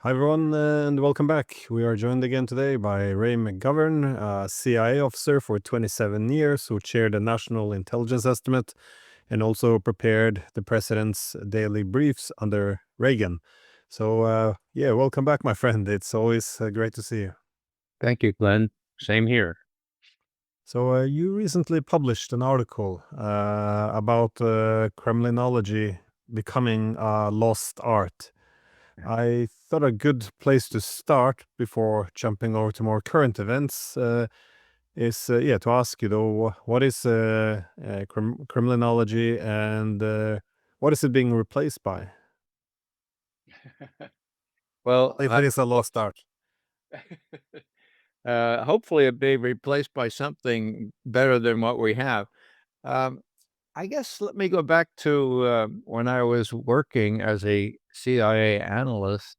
Hi, everyone, and welcome back. We are joined again today by Ray McGovern, a CIA officer for 27 years who chaired the National Intelligence Estimate and also prepared the president's daily briefs under Reagan. So, welcome back, my friend. It's always great to see you. Thank you, Glenn. Same here. So, you recently published an article about Kremlinology becoming a lost art. I thought a good place to start before jumping over to more current events is to ask you though, what is criminology and what is it being replaced by? Well, If it is a lost art. hopefully it be replaced by something better than what we have. Um, I guess let me go back to when I was working as a CIA analyst.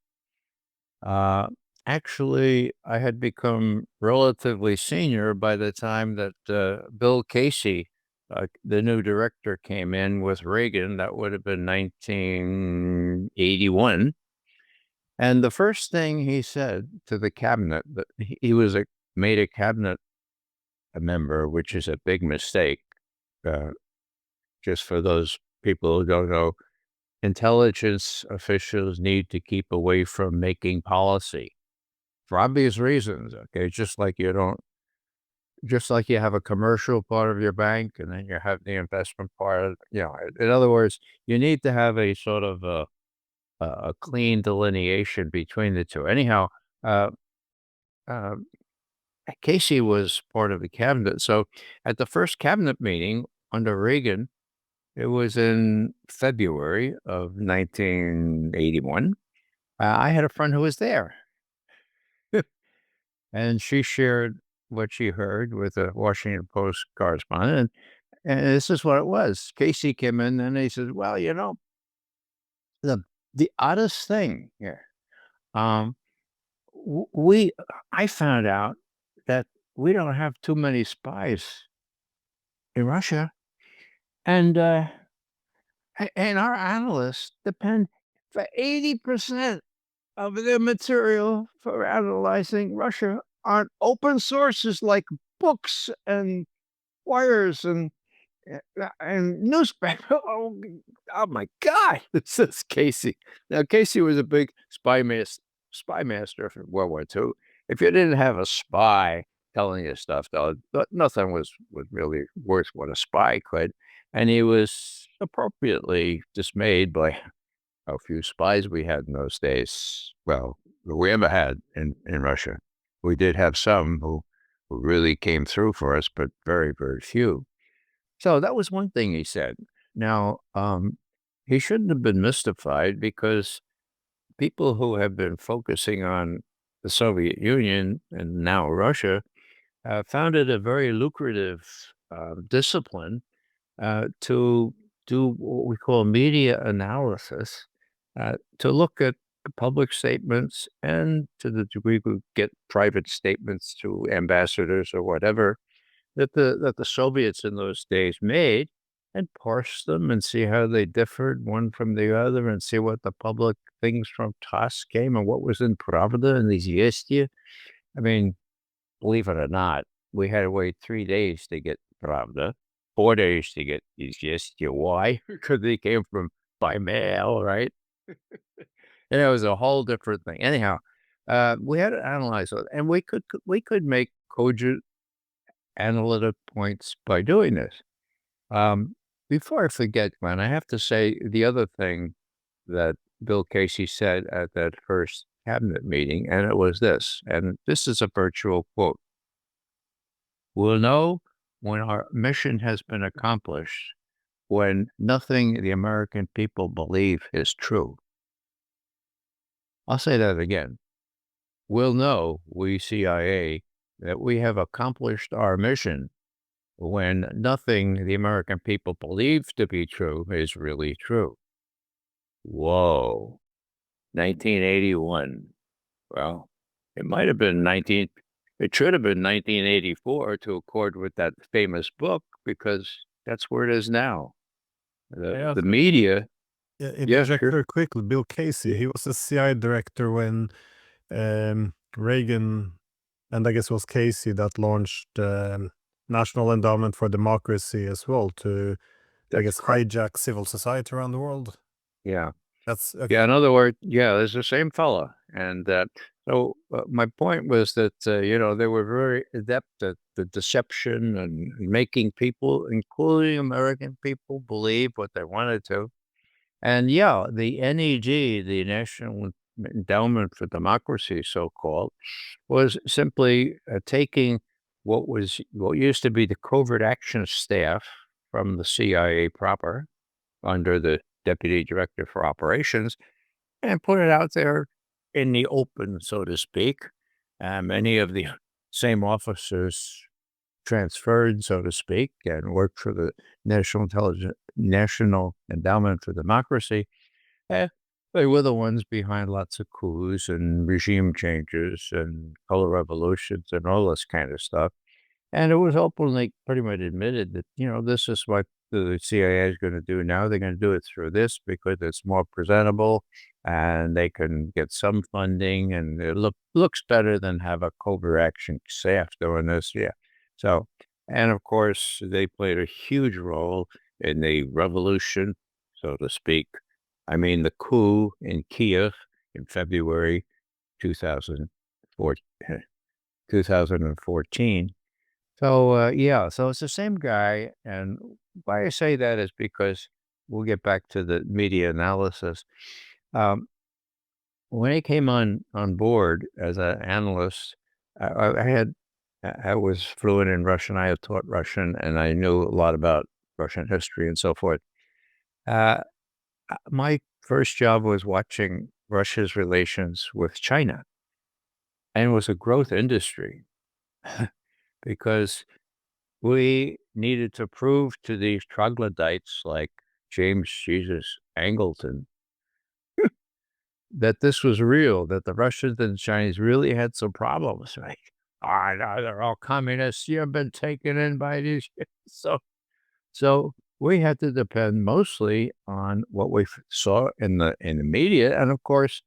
Uh, Actually, I had become relatively senior by the time that Bill Casey, the new director, came in with Reagan. That would have been 1981. And the first thing he said to the cabinet, that he was made a cabinet a member, which is a big mistake. Uh, just for those people who don't know, intelligence officials need to keep away from making policy for obvious reasons. Okay, just like you have a commercial part of your bank, and then you have the investment part. In other words, you need to have a sort of a clean delineation between the two. Anyhow, uh, uh, Casey was part of the cabinet. So at the first cabinet meeting under Reagan, it was in February of 1981. I had a friend who was there, and she shared what she heard with a Washington Post correspondent. And this is what it was. Casey came in and he says, "Well, the the oddest thing here. Um, we I found out that we don't have too many spies in Russia, and our analysts depend for 80% of their material for analyzing Russia on open sources like books and wires and newspaper." Oh my God! This is Casey. Now Casey was a big spy master from World War II. If you didn't have a spy telling you stuff, though, nothing was really worth what a spy could. And he was appropriately dismayed by how few spies we had in those days. Well, we ever had in Russia. We did have some who really came through for us, but very, very few. So that was one thing he said. Now, he shouldn't have been mystified because people who have been focusing on the Soviet Union and now Russia found it a very lucrative discipline to do what we call media analysis, to look at public statements and to the degree we get private statements to ambassadors or whatever that the Soviets in those days made, and parse them and see how they differed one from the other and see what the public things from TASS came and what was in Pravda and Izvestia. I mean, believe it or not, we had to wait 3 days to get Pravda, 4 days to get Izvestia. Why? Because they came from by mail, right? And it was a whole different thing. Anyhow, we had to analyze it, and we could make cogent analytic points by doing this. Um, Before I forget, Glenn, I have to say the other thing that Bill Casey said at that first cabinet meeting, and it was this, and this is a virtual quote: "We'll know when our mission has been accomplished, when nothing the American people believe is true." I'll say that again. We'll know, we CIA, that we have accomplished our mission when nothing the American people believe to be true is really true. Whoa. 1981. Well, it might have been it should have been 1984 to accord with that famous book, because that's where it is now. Yeah, The media interject sure. very quickly. Bill Casey, he was the CIA director when Reagan, and I guess it was Casey that launched National Endowment for Democracy as well to, I That's guess, correct. hijack civil society around the world. Yeah. That's okay. Yeah, in other words, yeah, it's the same fella. And so my point was that, they were very adept at the deception and making people, including American people, believe what they wanted to. And yeah, the NED, the National Endowment for Democracy, so-called, was simply taking what used to be the covert action staff from the CIA proper under the Deputy Director for Operations and put it out there in the open, so to speak. Many of the same officers transferred, so to speak, and worked for the National Endowment for Democracy. Eh, they were the ones behind lots of coups and regime changes and color revolutions and all this kind of stuff. And it was openly pretty much admitted that, this is what the CIA is going to do now. They're going to do it through this because it's more presentable and they can get some funding and it looks better than have a covert action staff doing this. Yeah. So, and of course, they played a huge role in the revolution, so to speak. I mean, the coup in Kiev in February 2004, 2014. So, yeah, so it's the same guy, and why I say that is because we'll get back to the media analysis. Um, when he came on board as an analyst, I was fluent in Russian. I had taught Russian, and I knew a lot about Russian history and so forth. Uh, my first job was watching Russia's relations with China, and it was a growth industry because we needed to prove to these troglodytes like James Jesus Angleton that this was real, that the Russians and Chinese really had some problems, right? Oh, no, they're all communists. You've been taken in by these. So we had to depend mostly on what we saw in the media, and of course,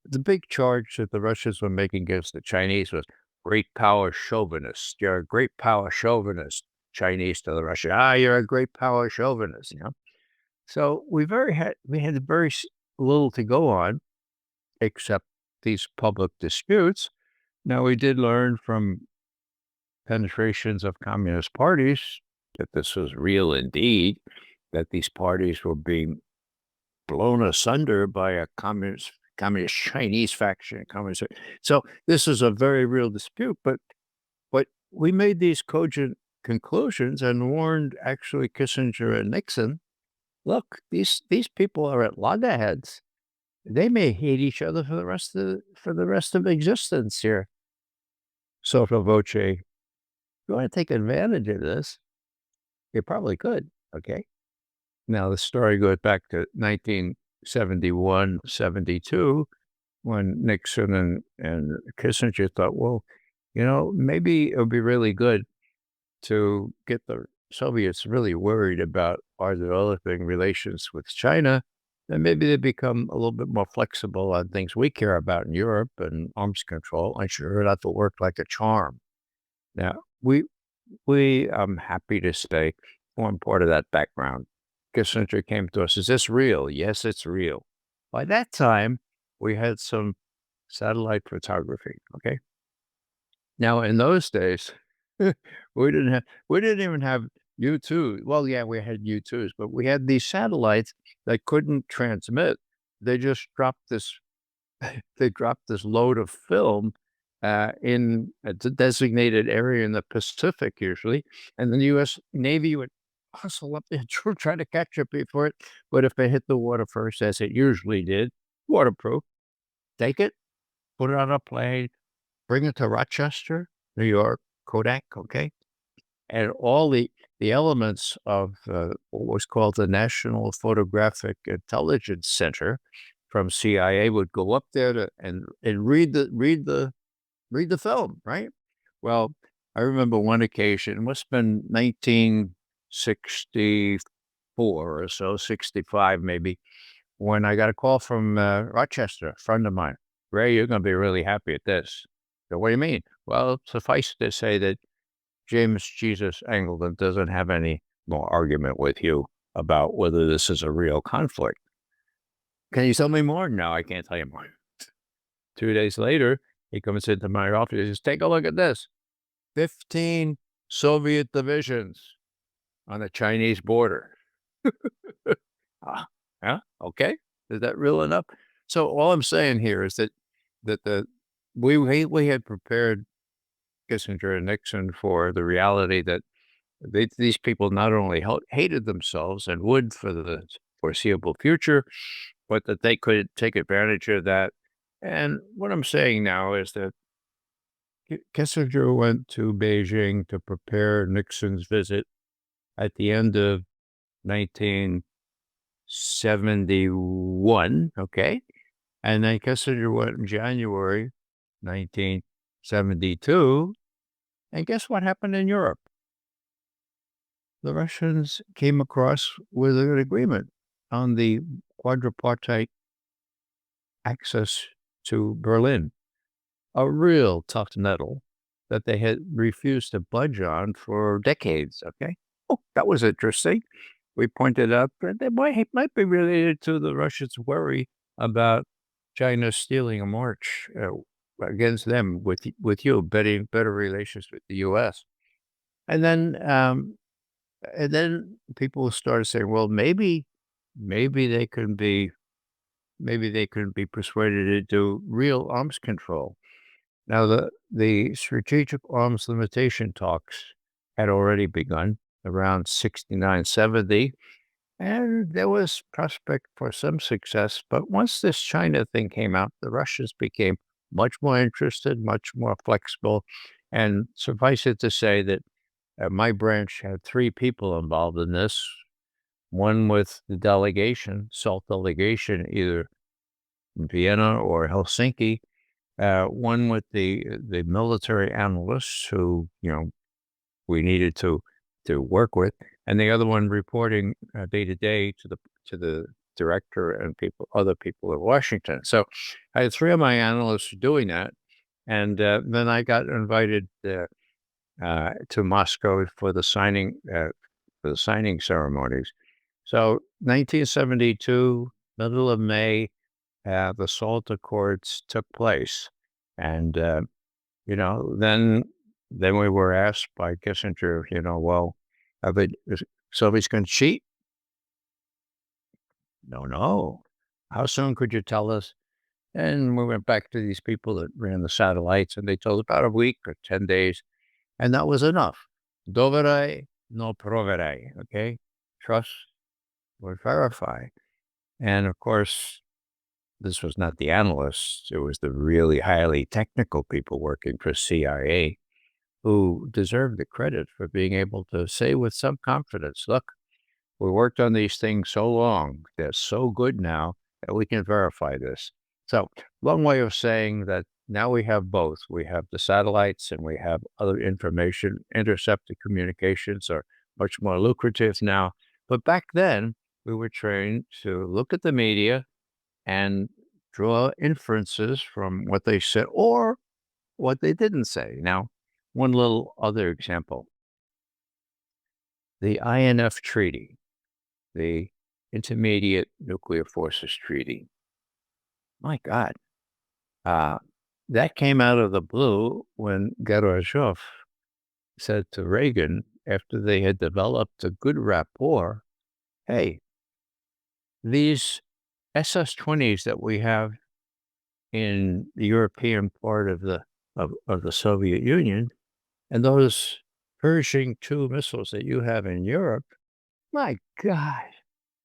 the big charge that the Russians were making against the Chinese was great power chauvinist. You're a great power chauvinist. Chinese to the Russian. You're a great power chauvinist. So we had very little to go on except these public disputes. Now we did learn from penetrations of communist parties that this was real indeed, that these parties were being blown asunder by a communist Chinese faction. So this is a very real dispute, but we made these cogent conclusions and warned actually Kissinger and Nixon, look, these people are at loggerheads. They may hate each other for the rest of existence here. Sotto voce, if you want to take advantage of this, you probably could. Okay. Now the story goes back to 1971, 72, when Nixon and Kissinger thought, well, maybe it would be really good to get the Soviets really worried about our developing relations with China, then maybe they become a little bit more flexible on things we care about in Europe and arms control. I'm sure that will work like a charm. Now, I'm happy to say, form part of that background. Kissinger came to us, is this real? Yes, it's real. By that time, we had some satellite photography. Okay. Now, in those days, we didn't even have U2. Well, yeah, we had U2s, but we had these satellites that couldn't transmit. They just dropped this load of film in a designated area in the Pacific, usually, and then the U.S. Navy would hustle up there to try to catch up before it. But if it hit the water first, as it usually did, waterproof, take it, put it on a plane, bring it to Rochester, New York, Kodak, okay? And all the elements of what was called the National Photographic Intelligence Center from CIA would go up there and read the film, right? Well, I remember one occasion, it must have been 1964 or so, 65 maybe, when I got a call from Rochester, a friend of mine. Ray, you're going to be really happy at this. So what do you mean? Well, suffice to say that James Jesus Angleton doesn't have any more argument with you about whether this is a real conflict. Can you tell me more? No, I can't tell you more. 2 days later, he comes into my office. He says, take a look at this. 15 Soviet divisions on the Chinese border. Yeah, okay. Is that real enough? So all I'm saying here is that we had prepared Kissinger and Nixon for the reality that these people not only hated themselves and would for the foreseeable future, but that they could take advantage of that. And what I'm saying now is that Kissinger went to Beijing to prepare Nixon's visit at the end of 1971, okay? And then Kissinger went in January 1972, and guess what happened in Europe? The Russians came across with an agreement on the quadripartite access to Berlin, a real tough nettle that they had refused to budge on for decades, okay? Oh, that was interesting. We pointed out that it might be related to the Russians' worry about China stealing a march against them with you, better relations with the U.S. And then people started saying, well, maybe they can be persuaded to do real arms control. Now, the strategic arms limitation talks had already begun around 69, 70, and there was prospect for some success. But once this China thing came out, the Russians became much more interested, much more flexible. And suffice it to say that my branch had 3 people involved in this, one with the delegation, SALT delegation, either in Vienna or Helsinki, one with the military analysts who, we needed to work with, and the other one reporting day to day to the director and other people in Washington. So I had 3 of my analysts doing that, and then I got invited to Moscow for the signing ceremonies. So 1972, middle of May, the SALT Accords took place, and then we were asked by Kissinger, well, is Soviets going to cheat? No. How soon could you tell us? And we went back to these people that ran the satellites, and they told about a week or 10 days, and that was enough. Doveraj, no proveraj, okay? Trust or verify. And of course, this was not the analysts. It was the really highly technical people working for CIA who deserved the credit for being able to say with some confidence, look, we worked on these things so long, they're so good now that we can verify this. So, long way of saying that now we have both. We have the satellites and we have other information. Intercepted communications are much more lucrative now. But back then, we were trained to look at the media and draw inferences from what they said or what they didn't say. Now, one little other example, the INF Treaty, the Intermediate Nuclear Forces Treaty. My God, that came out of the blue when Gorbachev said to Reagan, after they had developed a good rapport, hey, these SS-20s that we have in the European part of the Soviet Union, and those Pershing 2 missiles that you have in Europe, my God,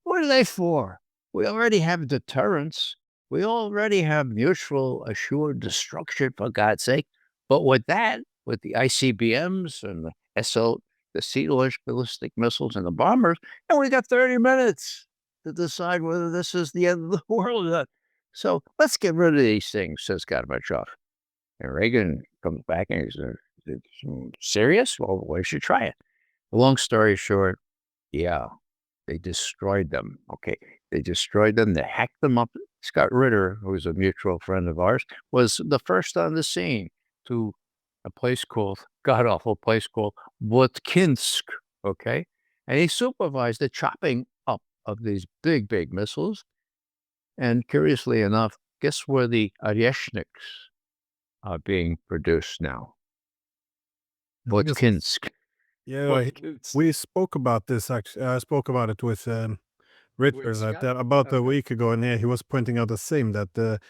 what are they for? We already have deterrence. We already have mutual assured destruction, for God's sake. But with the ICBMs and the Sea-Launched ballistic missiles and the bombers, and we got 30 minutes to decide whether this is the end of the world or not. So let's get rid of these things, says Gorbachev. And Reagan comes back and he says, "It's serious? Well, we should try it." Long story short, yeah, They destroyed them. Okay. They destroyed them. They hacked them up. Scott Ritter, who was a mutual friend of ours, was the first on the scene to a place called, god awful place called Butkinsk. Okay. And he supervised the chopping up of these big, big missiles. And curiously enough, guess where the Oryeshniks are being produced now? I guess it's, Butkinsk. yeah, we spoke about this actually. I spoke about it with Richard about a week ago, and yeah, he was pointing out the same that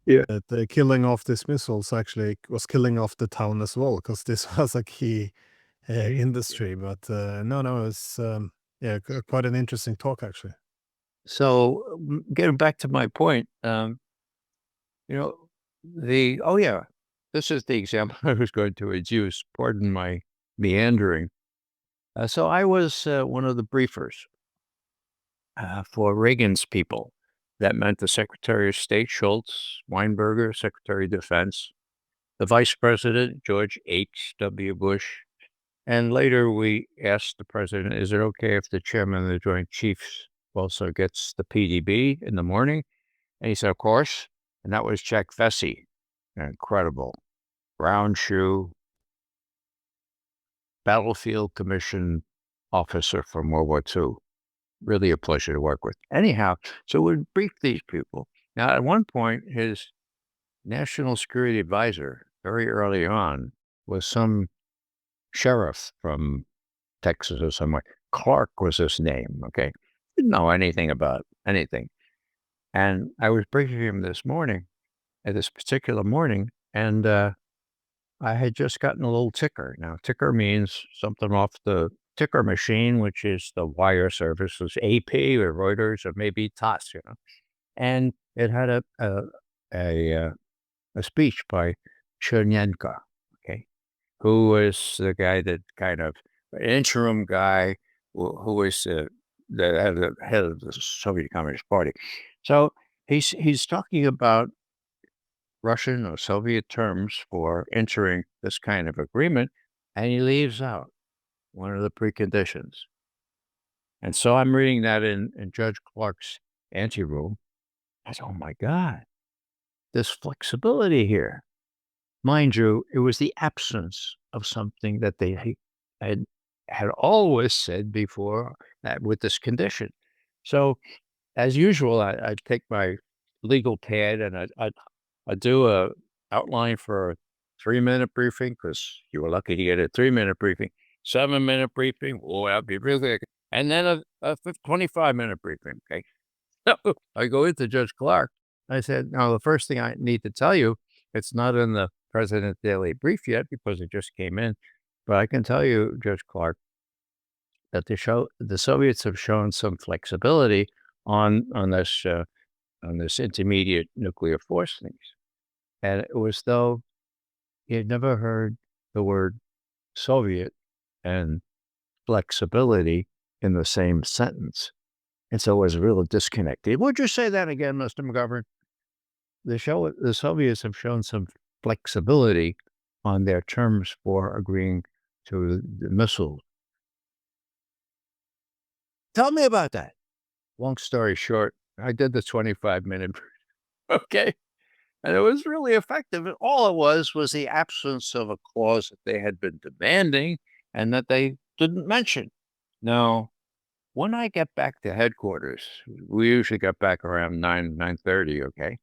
Yeah. the killing off these missiles actually was killing off the town as well, because this was a key industry. But no, it's yeah, quite an interesting talk actually. So getting back to my point, you know, this is the example I was going to use. Pardon my meandering. So I was one of the briefers for Reagan's people. That meant the Secretary of State, Schultz, Weinberger, Secretary of Defense, the Vice President, George H.W. Bush. And later we asked the president, is it okay if the chairman of the Joint Chiefs also gets the PDB in the morning? And he said, of course. And that was Jack Vesey, an incredible brown shoe, battlefield commission officer from World War II. Really a pleasure to work with. Anyhow, so we briefed these people. Now, at one point, his national security advisor, very early on, was some sheriff from Texas or somewhere. Clark was his name, okay? Didn't know anything about anything. And I was briefing him this particular morning, and I had just gotten a little ticker. Now, ticker means something off the ticker machine, which is the wire services, AP or Reuters or maybe TASS, And it had a speech by Chernenko, okay, who was the guy that kind of an interim guy who was the head of the Soviet Communist Party. So he's talking about Russian or Soviet terms for entering this kind of agreement, and he leaves out one of the preconditions. And so I'm reading that in Judge Clark's anteroom. I said, oh my God, there's flexibility here. Mind you, it was the absence of something that they had always said before that with this condition. So as usual, I'd take my legal pad and I'd do a outline for a 3-minute briefing because you were lucky to get a 3-minute briefing, 7-minute briefing. Oh, that'd be real quick. And then a 25-minute briefing. Okay. So I go into Judge Clark. I said, now, the first thing I need to tell you, it's not in the President's Daily Brief yet because it just came in. But I can tell you, Judge Clark, that the Soviets have shown some flexibility on this intermediate nuclear force things. And it was though he had never heard the word Soviet and flexibility in the same sentence. And so it was a real disconnect. Would you say that again, Mr. McGovern? The Soviets have shown some flexibility on their terms for agreeing to the missiles. Tell me about that. Long story short, I did the 25-minute. Okay. And it was really effective. And all it was the absence of a clause that they had been demanding and that they didn't mention. Now, when I get back to headquarters, we usually got back around 9:30, okay?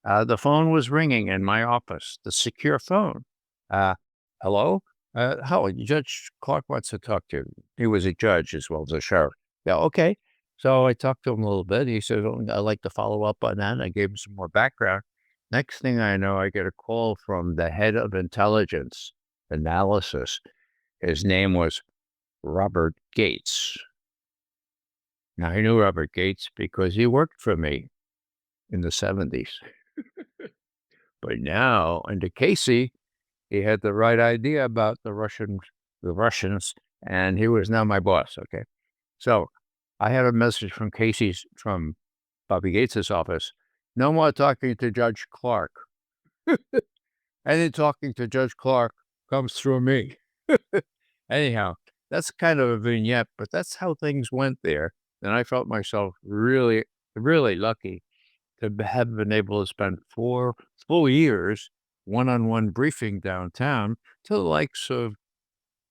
The phone was ringing in my office, the secure phone. Hello? Hello, Judge Clark wants to talk to you. He was a judge as well as a sheriff. Yeah, okay. So I talked to him a little bit. He said, oh, I'd like to follow up on that. And I gave him some more background. Next thing I know, I get a call from the head of intelligence analysis. His name was Robert Gates. Now, I knew Robert Gates because he worked for me in the 70s. But now, under Casey, he had the right idea about the Russians, and he was now my boss. Okay. So I had a message from Bobby Gates's office. No more talking to Judge Clark. Any talking to Judge Clark comes through me. Anyhow, that's kind of a vignette, but that's how things went there. And I felt myself really, really lucky to have been able to spend 4 full years one-on-one briefing downtown to the likes of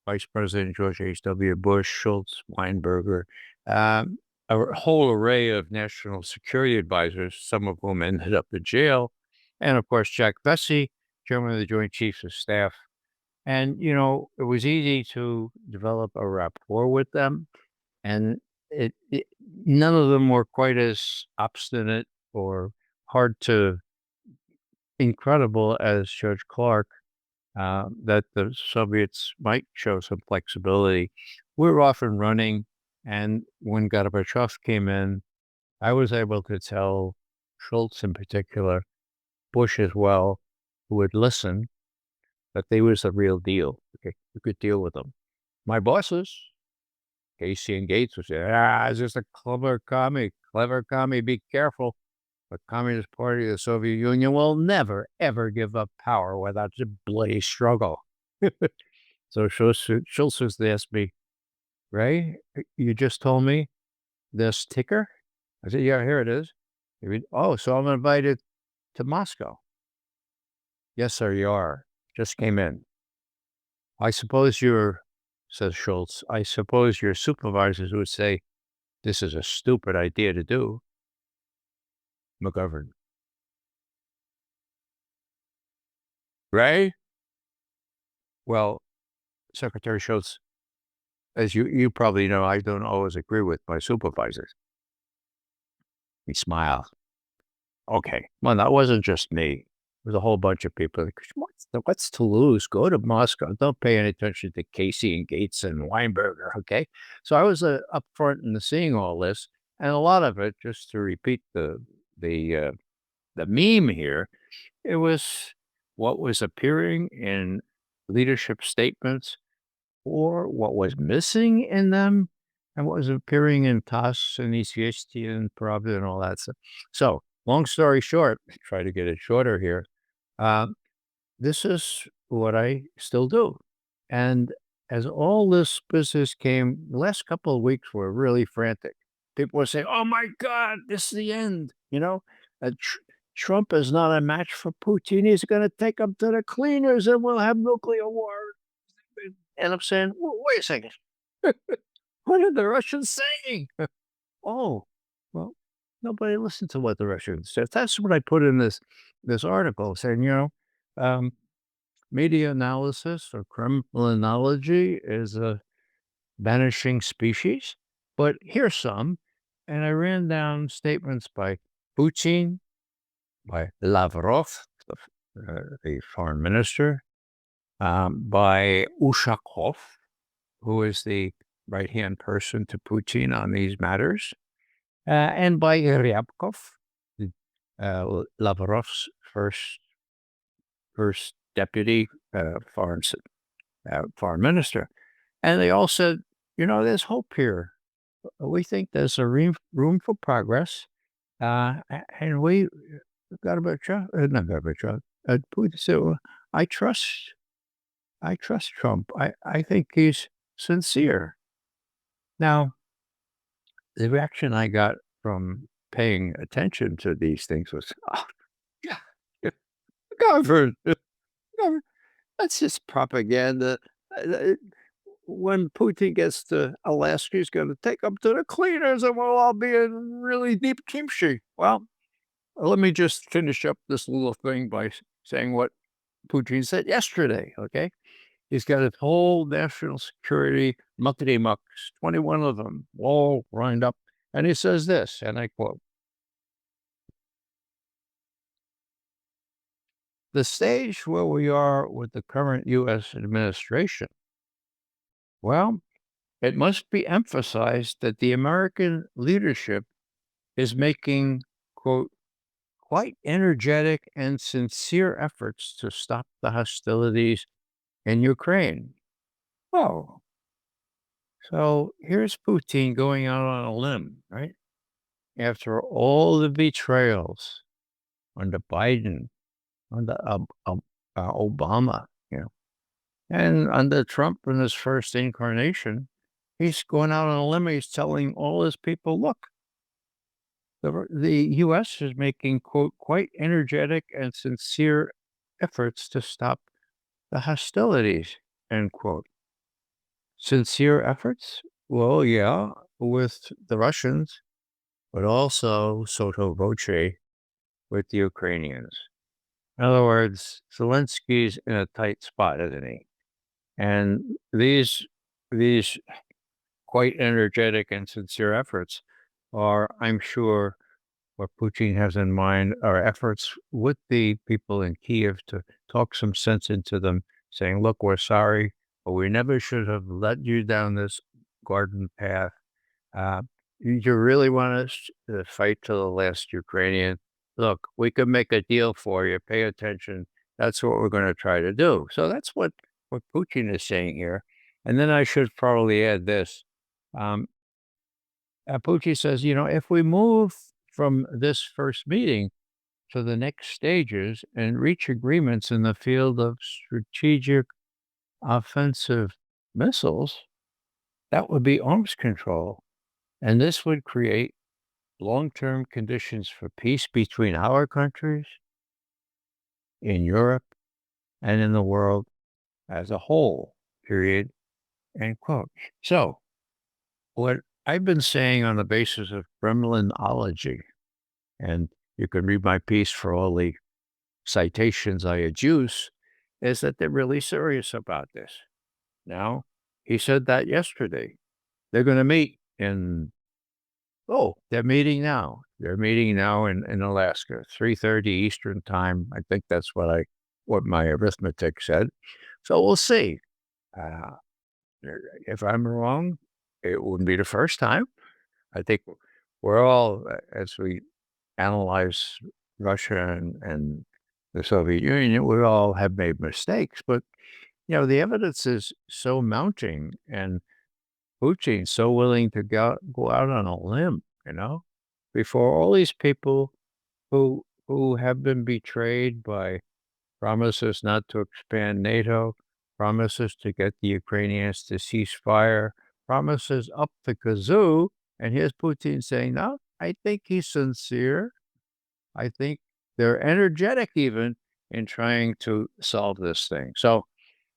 Vice President George H.W. Bush, Schultz, Weinberger, um, a whole array of national security advisors, some of whom ended up in jail, and of course, Jack Vesey, Chairman of the Joint Chiefs of Staff. And, it was easy to develop a rapport with them, and it none of them were quite as obstinate or hard to incredible as Judge Clark, that the Soviets might show some flexibility. We were off and running, and when Gorbachev came in, I was able to tell Schultz in particular, Bush as well, who would listen, that they was the real deal. Okay, we could deal with them. My bosses, Casey and Gates, would say, it's just a clever commie, be careful. The Communist Party of the Soviet Union will never, ever give up power without a bloody struggle. So Schultz used to ask me, Ray, you just told me this ticker? I said, yeah, here it is. Oh, so I'm invited to Moscow. Yes, sir, you are. Just came in. I suppose says Schultz, I suppose your supervisors would say, this is a stupid idea to do. McGovern. Ray? Well, Secretary Schultz, as you probably know, I don't always agree with my supervisors. He smiled. Okay. Well, that wasn't just me. It was a whole bunch of people. Like, what's to lose? Go to Moscow. Don't pay any attention to Casey and Gates and Weinberger. Okay. So I was up front in seeing all this, and a lot of it, just to repeat the meme here, it was what was appearing in leadership statements or what was missing in them and what was appearing in TASS and Izvestia and Pravda and all that stuff. So, long story short, try to get it shorter here. Uh, this is what I still do. And as all this business came, the last couple of weeks were really frantic. People were saying, oh my God, this is the end. Trump is not a match for Putin. He's going to take him to the cleaners and we'll have nuclear war. And I'm saying, wait a second. What are the Russians saying? Oh, well, nobody listened to what the Russians said. That's what I put in this article saying, media analysis or Kremlinology is a vanishing species. But here's some. And I ran down statements by Putin, by Lavrov, the foreign minister, by Ushakov, who is the right-hand person to Putin on these matters, and by Ryabkov, Lavrov's first deputy foreign minister. And they all said, there's hope here. We think there's a room for progress. And we got about not Gorbachev. Putin said, well, I trust Trump. I think he's sincere. Now, the reaction I got from paying attention to these things was, oh, yeah, McGovern, that's just propaganda. When Putin gets to Alaska, he's going to take them to the cleaners and we'll all be in really deep kimchi. Well, let me just finish up this little thing by saying what Putin said yesterday, okay? He's got his whole national security muckety-mucks, 21 of them, all lined up. And he says this, and I quote, the stage where we are with the current U.S. administration, well, it must be emphasized that the American leadership is making, quote, quite energetic and sincere efforts to stop the hostilities in Ukraine. Oh, so here's Putin going out on a limb, right? After all the betrayals under Biden, under Obama, and under Trump in his first incarnation, he's going out on a limb. He's telling all his people, look, the U.S. is making, quote, quite energetic and sincere efforts to stop the hostilities, end quote. Sincere efforts? Well, yeah, with the Russians, but also sotto voce with the Ukrainians. In other words, Zelensky's in a tight spot, isn't he? And these quite energetic and sincere efforts are, I'm sure, what Putin has in mind are efforts with the people in Kiev to talk some sense into them, saying, look, we're sorry, but we never should have led you down this garden path. Uh, you really want us to fight to the last Ukrainian? Look, we could make a deal for you. Pay attention. That's what we're going to try to do. So that's what Putin is saying here. And then I should probably add this. Um, Putin says, if we move from this first meeting to the next stages and reach agreements in the field of strategic offensive missiles, that would be arms control. And this would create long-term conditions for peace between our countries, in Europe, and in the world as a whole, period, end quote. So, what I've been saying on the basis of Kremlinology, and you can read my piece for all the citations I adduce, is that they're really serious about this. Now, he said that yesterday. They're going to meet in they're meeting now. They're meeting now in Alaska, 3:30 Eastern time. I think that's what my arithmetic said. So we'll see. Uh, if I'm wrong, it wouldn't be the first time. I think we're all, as we analyze Russia and the Soviet Union, we all have made mistakes. But the evidence is so mounting, and Putin's so willing to go out on a limb, before all these people who have been betrayed by promises not to expand NATO, promises to get the Ukrainians to cease fire, promises up the kazoo, and here's Putin saying, "No, I think he's sincere. I think they're energetic even in trying to solve this thing." So,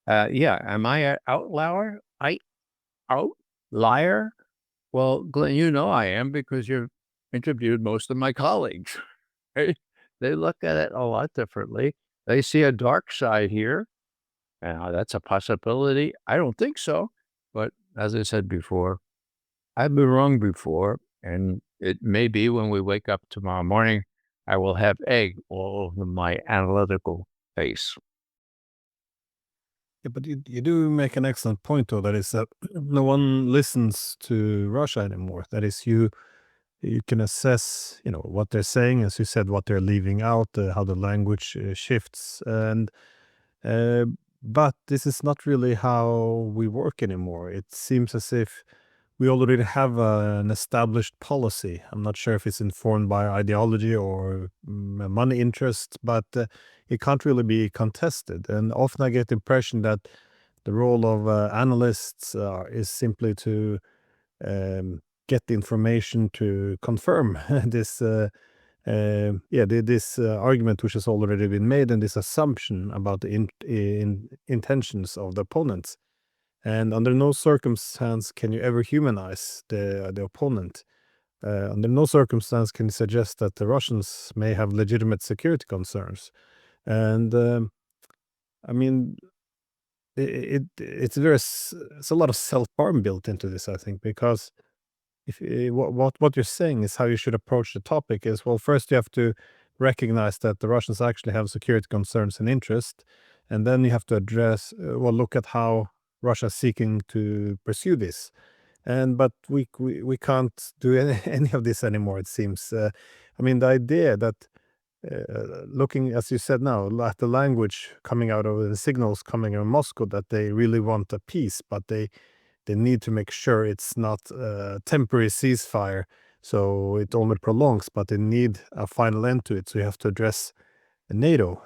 yeah, am I an outlier? Outlier? Well, Glenn, I am because you've interviewed most of my colleagues. Right? They look at it a lot differently. They see a dark side here. That's a possibility. I don't think so. But as I said before, I've been wrong before. And it may be when we wake up tomorrow morning, I will have egg all over my analytical face. Yeah, but you do make an excellent point, though. That is that no one listens to Russia anymore. That is, you can assess, what they're saying, as you said, what they're leaving out, how the language shifts, and uh, but this is not really how we work anymore. It seems as if we already have an established policy. I'm not sure if it's informed by ideology or money interest, but it can't really be contested. And often I get the impression that the role of analysts is simply to get the information to confirm this this argument which has already been made, and this assumption about the intentions of the opponents. And under no circumstance can you ever humanize the opponent. Under no circumstance can you suggest that the Russians may have legitimate security concerns. And I mean, it's a lot of self harm built into this, I think, because if what you're saying is how you should approach the topic is, well, first you have to recognize that the Russians actually have security concerns and interest, and then you have to address, look at how Russia is seeking to pursue this. But we can't do any of this anymore, it seems. I mean, the idea that looking, as you said now, at the language coming out of the signals coming out of Moscow, that they really want a peace, but they need to make sure it's not a temporary ceasefire, so it only prolongs, but they need a final end to it. So you have to address NATO.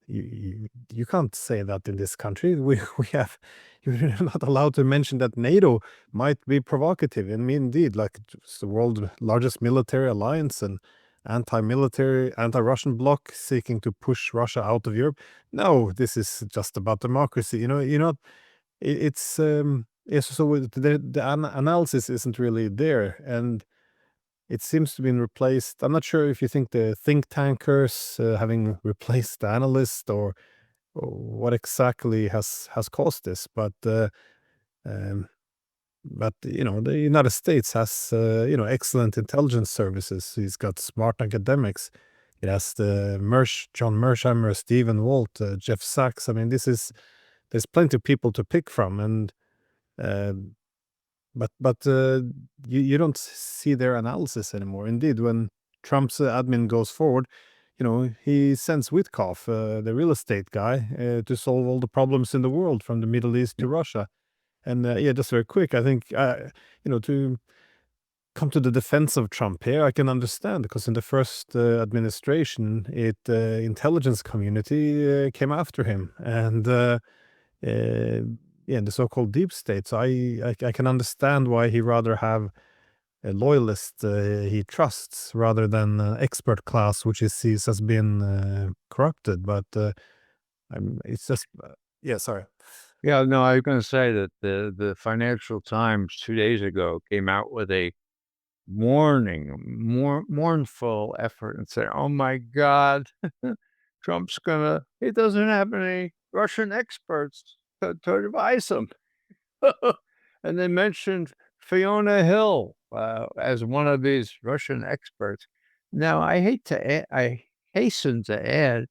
You can't say that in this country. We have you're not allowed to mention that NATO might be provocative. I mean, indeed, like it's the world's largest military alliance and anti-military, anti-Russian bloc seeking to push Russia out of Europe. No, this is just about democracy. It's so the analysis isn't really there, and it seems to be replaced. I'm not sure if you think the think tankers having replaced the analyst or what exactly has caused this, um, but the United States has excellent intelligence services. He's got smart academics. It has the John Mersheimer, Stephen Walt, Jeff Sachs. I mean, there's plenty of people to pick from, and uh, but you don't see their analysis anymore. Indeed, when Trump's admin goes forward, he sends Witkoff, the real estate guy, to solve all the problems in the world from the Middle East to Russia. And yeah, just very quick, I think to come to the defense of Trump here, I can understand, because in the first administration, intelligence community came after him, and yeah, the so-called deep state. So I can understand why he rather have a loyalist he trusts rather than expert class, which he sees has been corrupted. But it's just yeah. Sorry. Yeah, no, I was gonna say that the Financial Times 2 days ago came out with a mournful effort and say, "Oh my God, he doesn't have any Russian experts to advise him." And they mentioned Fiona Hill as one of these Russian experts. Now, I hasten to add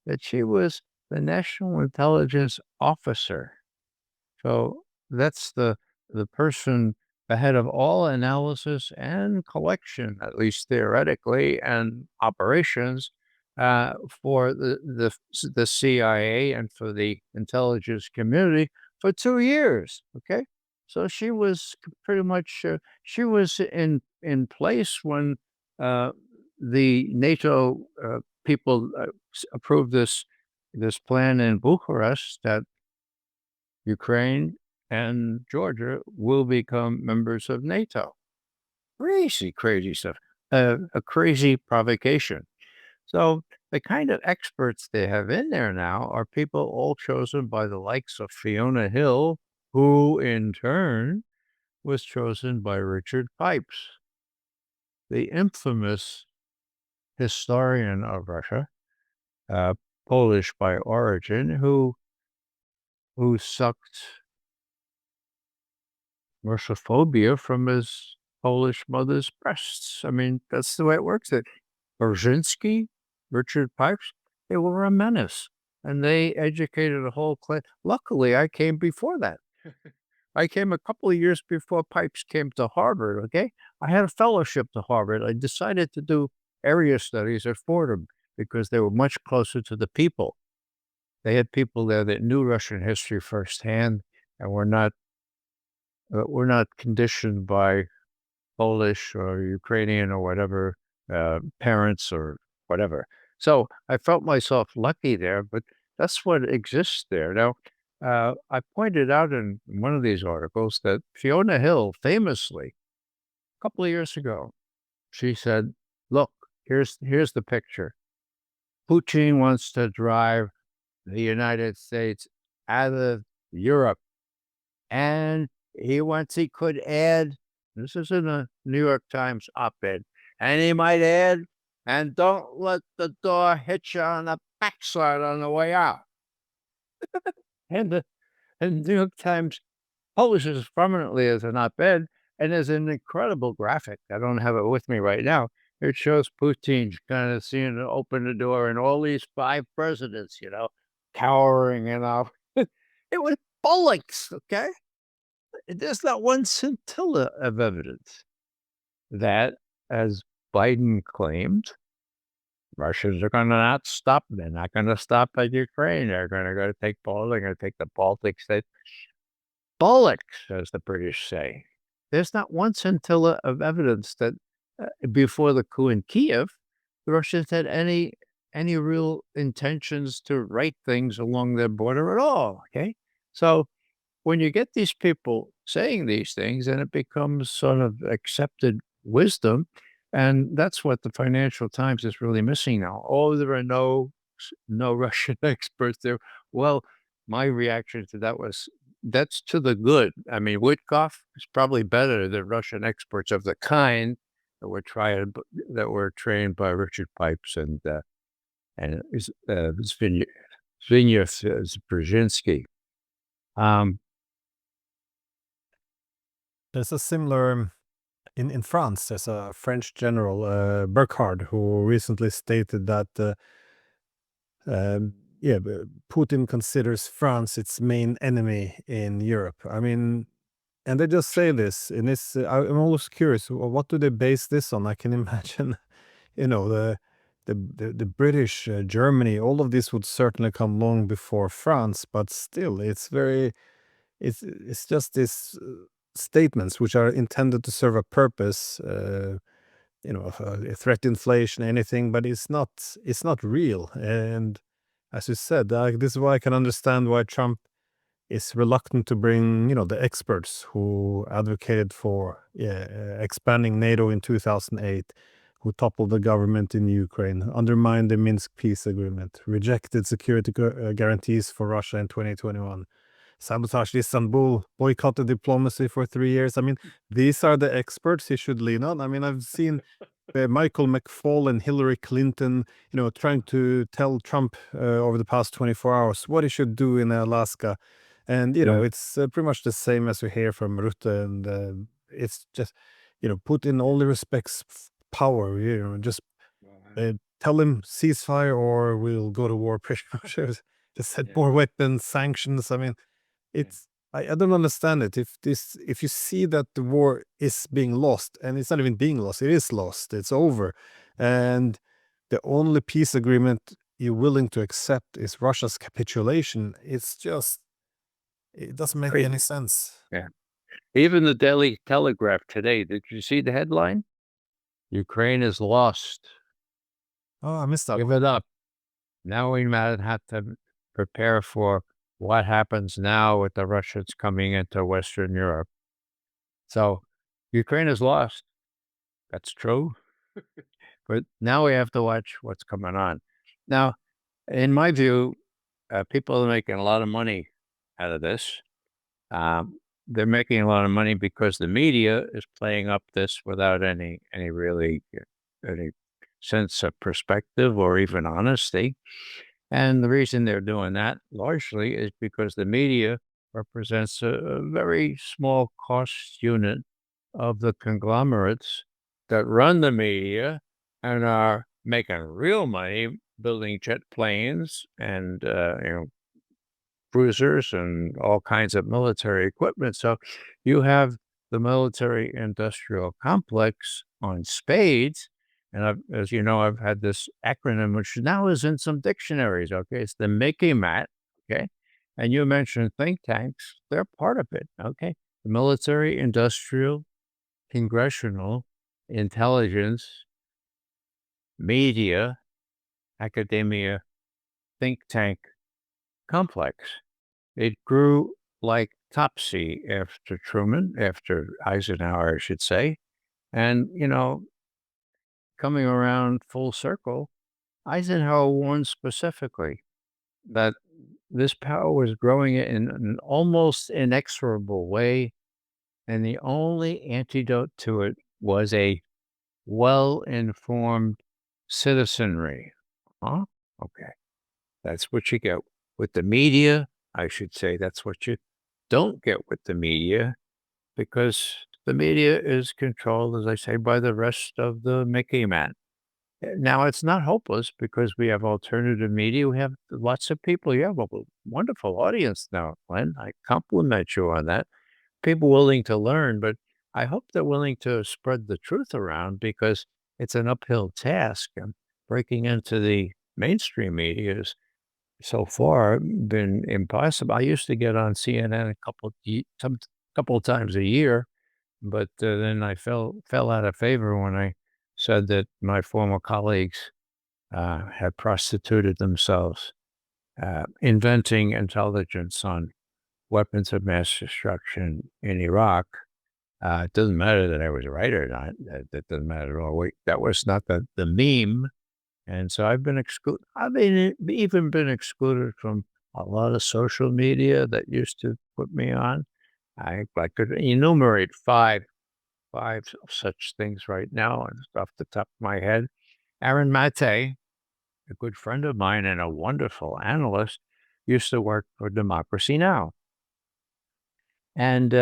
that she was the National Intelligence Officer. So that's the person ahead of all analysis and collection, at least theoretically, and operations for the CIA and for the intelligence community for 2 years. Okay, so she was pretty much she was in place when uh, the NATO people approved this plan in Bucharest that Ukraine and Georgia will become members of NATO. Crazy, crazy stuff. A crazy provocation. So the kind of experts they have in there now are people all chosen by the likes of Fiona Hill, who in turn was chosen by Richard Pipes, the infamous historian of Russia, uh, Polish by origin, who sucked Russophobia from his Polish mother's breasts. I mean, that's the way it works. Brzezinski, Richard Pipes, they were a menace, and they educated a whole class. Luckily, I came before that. I came a couple of years before Pipes came to Harvard, okay? I had a fellowship to Harvard. I decided to do area studies at Fordham because they were much closer to the people. They had people there that knew Russian history firsthand and were not conditioned by Polish or Ukrainian or whatever parents or whatever. So I felt myself lucky there, but that's what exists there. Now, I pointed out in one of these articles that Fiona Hill famously, a couple of years ago, she said, "Look, here's the picture. Putin wants to drive the United States out of Europe. And he could add, this is in a New York Times op-ed, and he might add, and don't let the door hit you on the backside on the way out." And the New York Times publishes prominently as an op-ed, and there's an incredible graphic. I don't have it with me right now. It shows Putin kind of seeing it open the door and all these 5 presidents, cowering and all. It was bullocks, okay? There's not one scintilla of evidence that, as Biden claimed, Russians are gonna not stop. They're not gonna stop at Ukraine. They're gonna go take Poland. They're gonna take the Baltic states. Bollocks, as the British say. There's not one scintilla of evidence that before the coup in Kiev, the Russians had any any real intentions to right things along their border at all. Okay. So when you get these people saying these things, and it becomes sort of accepted wisdom, and that's what the Financial Times is really missing now. Oh, there are no Russian experts there. Well, my reaction to that was that's to the good. I mean, Witkoff is probably better than Russian experts of the kind that were trained by Richard Pipes and Zbigniew Brzezinski. There's a similar in France. There's a French general, Burkhard, who recently stated that yeah, Putin considers France its main enemy in Europe. I mean, and they just say this, and it's. I'm always curious. What do they base this on? I can imagine, the British, Germany, all of this would certainly come long before France, but still, it's just these statements which are intended to serve a purpose, threat inflation, anything, but it's not real. And as you said, this is why I can understand why Trump is reluctant to bring, the experts who advocated for expanding NATO in 2008, who toppled the government in Ukraine, undermined the Minsk peace agreement, rejected security guarantees for Russia in 2021, sabotaged Istanbul, boycotted diplomacy for 3 years. I mean, these are the experts he should lean on. I mean, I've seen Michael McFaul and Hillary Clinton, trying to tell Trump over the past 24 hours what he should do in Alaska. And, Yeah. it's pretty much the same as we hear from Rutte. And it's just, put in all the respects power, just tell him ceasefire or we'll go to war pretty much. Just said more weapons, sanctions. I mean, I don't understand it. If you see that the war is being lost, and it's not even being lost, it is lost, it's over, and the only peace agreement you're willing to accept is Russia's capitulation, it doesn't make any sense. Yeah. Even the Daily Telegraph today, did you see the headline? Ukraine is lost. Oh, I missed that Give one. it up. Now we might have to prepare for what happens now with the Russians coming into Western Europe. So Ukraine is lost. That's true. But now we have to watch what's coming on. Now, in my view, people are making a lot of money out of this. They're making a lot of money because the media is playing up this without any really any sense of perspective or even honesty. And the reason they're doing that largely is because the media represents a very small cost unit of the conglomerates that run the media and are making real money building jet planes and cruisers and all kinds of military equipment. So you have the military industrial complex on spades. And as you know, I've had this acronym, which now is in some dictionaries. Okay. It's the Mickey Mat. Okay. And you mentioned think tanks, they're part of it. Okay. The military, industrial, congressional, intelligence, media, academia, think tank complex. It grew like Topsy after Truman, after Eisenhower, I should say. And, coming around full circle, Eisenhower warned specifically that this power was growing in an almost inexorable way. And the only antidote to it was a well informed citizenry. Huh? Okay. That's what you get with the media. I should say that's what you don't get with the media because the media is controlled, as I say, by the rest of the Mickey Mat. Now, it's not hopeless because we have alternative media. We have lots of people. You have a wonderful audience now, Glenn. I compliment you on that. People willing to learn, but I hope they're willing to spread the truth around because it's an uphill task. And breaking into the mainstream media has so far been impossible. I used to get on CNN couple of times a year, but then I fell out of favor when I said that my former colleagues had prostituted themselves, inventing intelligence on weapons of mass destruction in Iraq. It doesn't matter that I was right or not. That doesn't matter at all. That was not the meme. And so I've been excluded. Even been excluded from a lot of social media that used to put me on. I could enumerate five such things right now and off the top of my head. Aaron Mate, a good friend of mine and a wonderful analyst, used to work for Democracy Now! And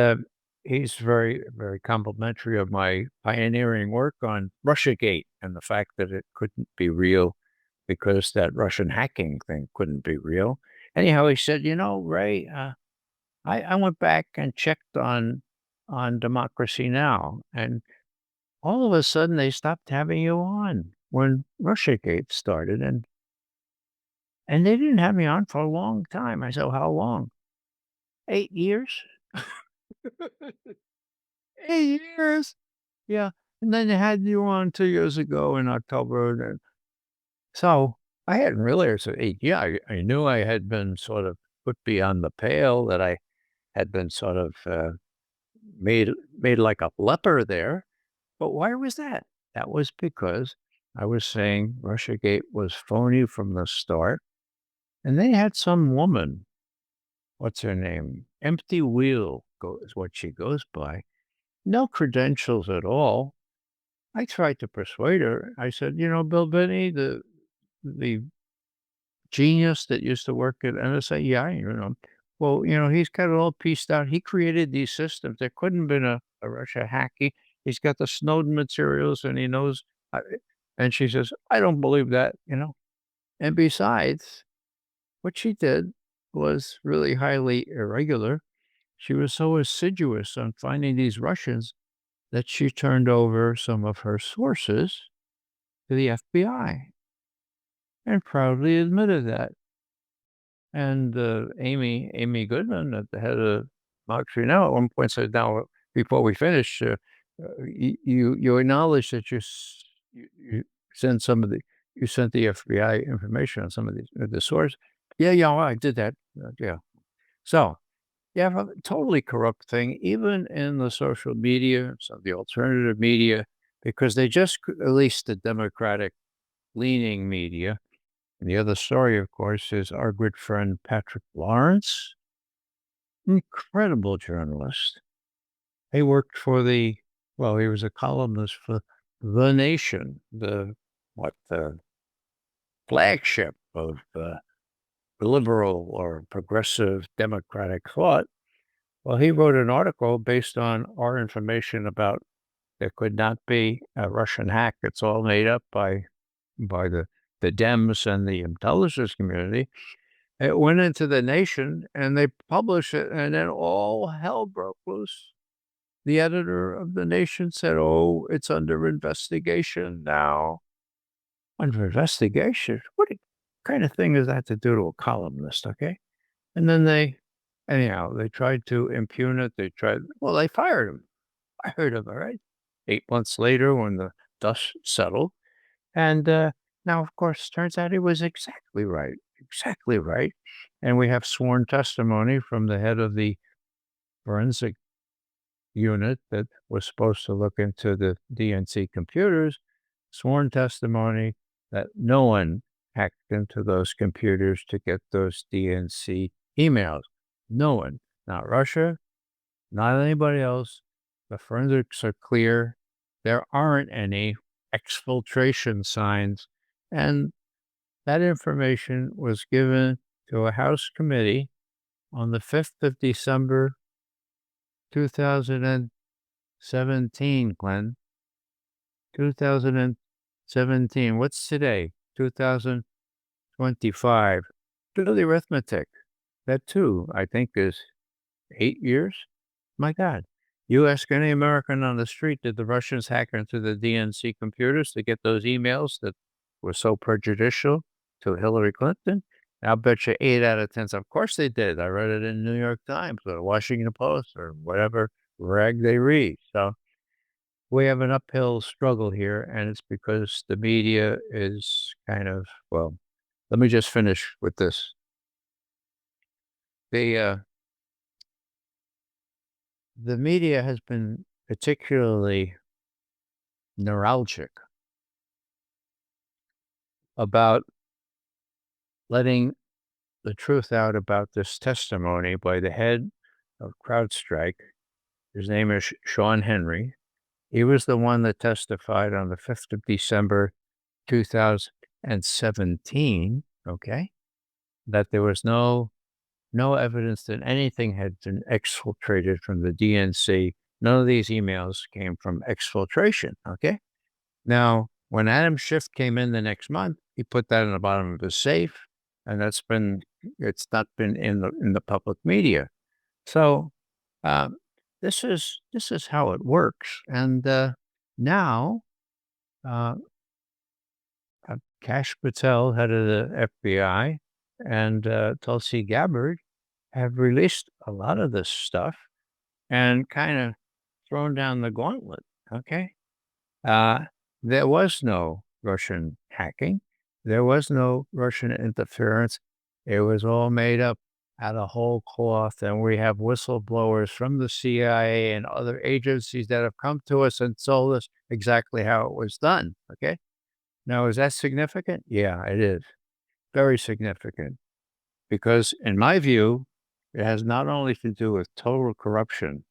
he's very, very complimentary of my pioneering work on Russiagate and the fact that it couldn't be real because that Russian hacking thing couldn't be real. Anyhow, he said, Ray, I went back and checked on Democracy Now! And all of a sudden they stopped having you on when Russiagate started, and they didn't have me on for a long time. I said, "How long?" 8 years. 8 years. Yeah, and then they had you on 2 years ago in October, and so I hadn't realized that 8 yeah, I knew I had been sort of put beyond the pale, that I had been sort of, made made like a leper there, but why was that? That was because I was saying Russiagate was phony from the start, and they had some woman, what's her name? Empty Wheel is what she goes by, no credentials at all. I tried to persuade her. I said, Bill Binney, the genius that used to work at NSA, yeah, well, he's got it all pieced out. He created these systems. There couldn't have been a Russia hack. He's got the Snowden materials and he knows. And she says, I don't believe that. And besides, what she did was really highly irregular. She was so assiduous on finding these Russians that she turned over some of her sources to the FBI and proudly admitted that. And Amy Goodman, at the head of Moxie Now, at one point said, "Now, before we finish, you acknowledge that you sent some of the you sent the FBI information on some of these the source." Yeah, yeah, well, I did that. Yeah. So yeah, well, totally corrupt thing, even in the social media, some of the alternative media, because they just at least the Democratic leaning media. And the other story, of course, is our good friend Patrick Lawrence, incredible journalist. He worked for he was a columnist for The Nation, the flagship of liberal or progressive democratic thought. Well, he wrote an article based on our information about there could not be a Russian hack. It's all made up by the Dems and the intelligence community. It went into The Nation, and they published it, and then all hell broke loose. The editor of The Nation said, "Oh, it's under investigation now." Under investigation? What kind of thing is that to do to a columnist, okay? And then they tried to impugn it. They fired him. Fired him, all right? 8 months later, when the dust settled, and, now, of course, turns out he was exactly right, and we have sworn testimony from the head of the forensic unit that was supposed to look into the DNC computers, sworn testimony that no one hacked into those computers to get those DNC emails. No one. Not Russia, not anybody else. The forensics are clear. There aren't any exfiltration signs, and that information was given to a House committee on the 5th of December, 2017, Glenn. 2017. What's today? 2025. Do the arithmetic. That too, I think, is 8 years. My God. You ask any American on the street, did the Russians hack into the DNC computers to get those emails that were so prejudicial to Hillary Clinton? I'll bet you 8 out of 10. Of course they did. I read it in the New York Times or the Washington Post or whatever rag they read. So we have an uphill struggle here, and it's because the media is kind of, well, let me just finish with this. The media has been particularly neuralgic about letting the truth out about this testimony by the head of CrowdStrike. His name is Sean Henry. He was the one that testified on the 5th of December, 2017, okay, that there was no evidence that anything had been exfiltrated from the DNC. None of these emails came from exfiltration, okay? Now, when Adam Schiff came in the next month, he put that in the bottom of his safe, and it's not been in the public media. So, um, this is how it works. And now, uh, Kash Patel, head of the FBI, and Tulsi Gabbard have released a lot of this stuff and kind of thrown down the gauntlet. Okay. Uh, there was no Russian hacking. There was no Russian interference. It was all made up out of whole cloth. And we have whistleblowers from the CIA and other agencies that have come to us and told us exactly how it was done. Okay. Now, is that significant? Yeah, it is. Very significant. Because in my view, it has not only to do with total corruption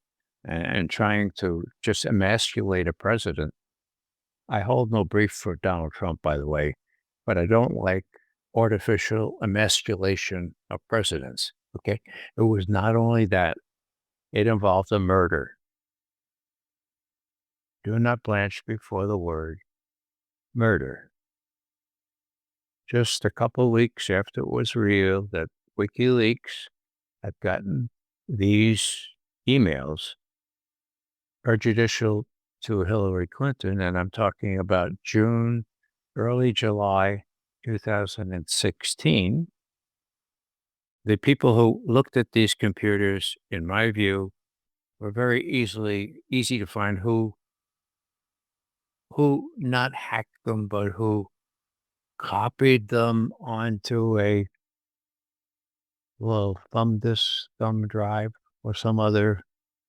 and trying to just emasculate a president. I hold no brief for Donald Trump, by the way, but I don't like artificial emasculation of presidents. Okay. It was not only that, it involved a murder. Do not blanch before the word murder. Just a couple weeks after it was revealed that WikiLeaks had gotten these emails prejudicial to Hillary Clinton, and I'm talking about early July 2016. The people who looked at these computers, in my view, were very easy to find who not hacked them, but who copied them onto a little thumb drive or some other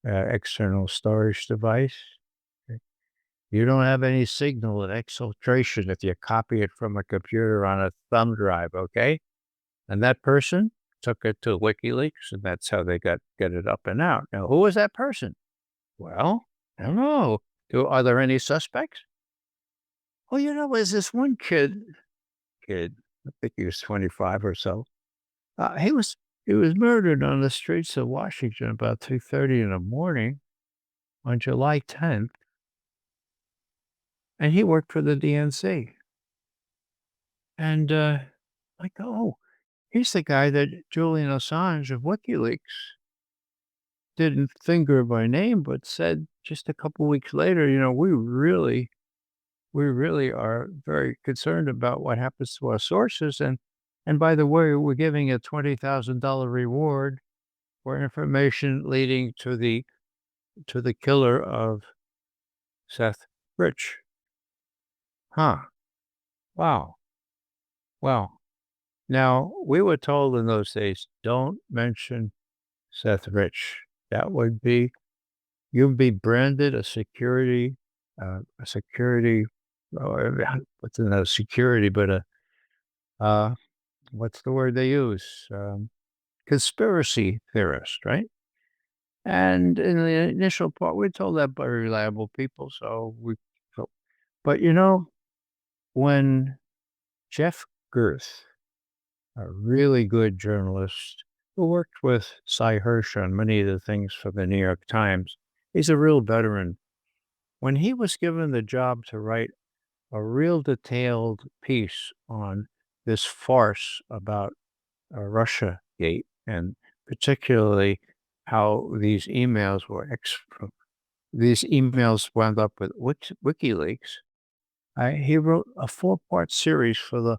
external storage device. You don't have any signal of exfiltration if you copy it from a computer on a thumb drive, okay? And that person took it to WikiLeaks, and that's how they get it up and out. Now, who was that person? Well, I don't know. Are there any suspects? Well, there's this one kid, I think he was 25 or so. He was murdered on the streets of Washington about 2:30 in the morning on July 10th, and he worked for the DNC. And I go, oh, he's the guy that Julian Assange of WikiLeaks didn't finger by name, but said just a couple weeks later, we really are very concerned about what happens to our sources. And by the way, we're giving a $20,000 reward for information leading to the killer of Seth Rich. Huh. Wow. Well, now we were told in those days, don't mention Seth Rich. That would be, you'd be branded a security, or what's in a security, but what's the word they use? Conspiracy theorist, right? And in the initial part, we're told that by reliable people. So, but when Jeff Gerth, a really good journalist who worked with Cy Hirsch on many of the things for the New York Times, he's a real veteran. When he was given the job to write a real detailed piece on this farce about Russia Gate, and particularly how these emails wound up with WikiLeaks. He wrote a 4-part series for the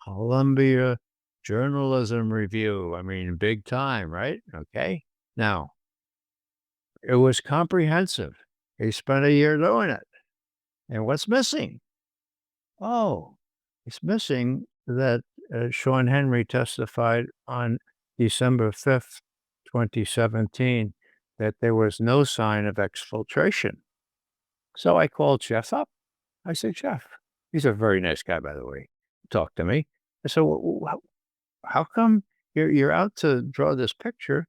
Columbia Journalism Review. I mean, big time, right? Okay. Now, it was comprehensive. He spent a year doing it. And what's missing? Oh, it's missing that Sean Henry testified on December 5th, 2017, that there was no sign of exfiltration. So I called Jeff up. I said, Jeff, he's a very nice guy, by the way. Talk to me. I said, well, how come you're out to draw this picture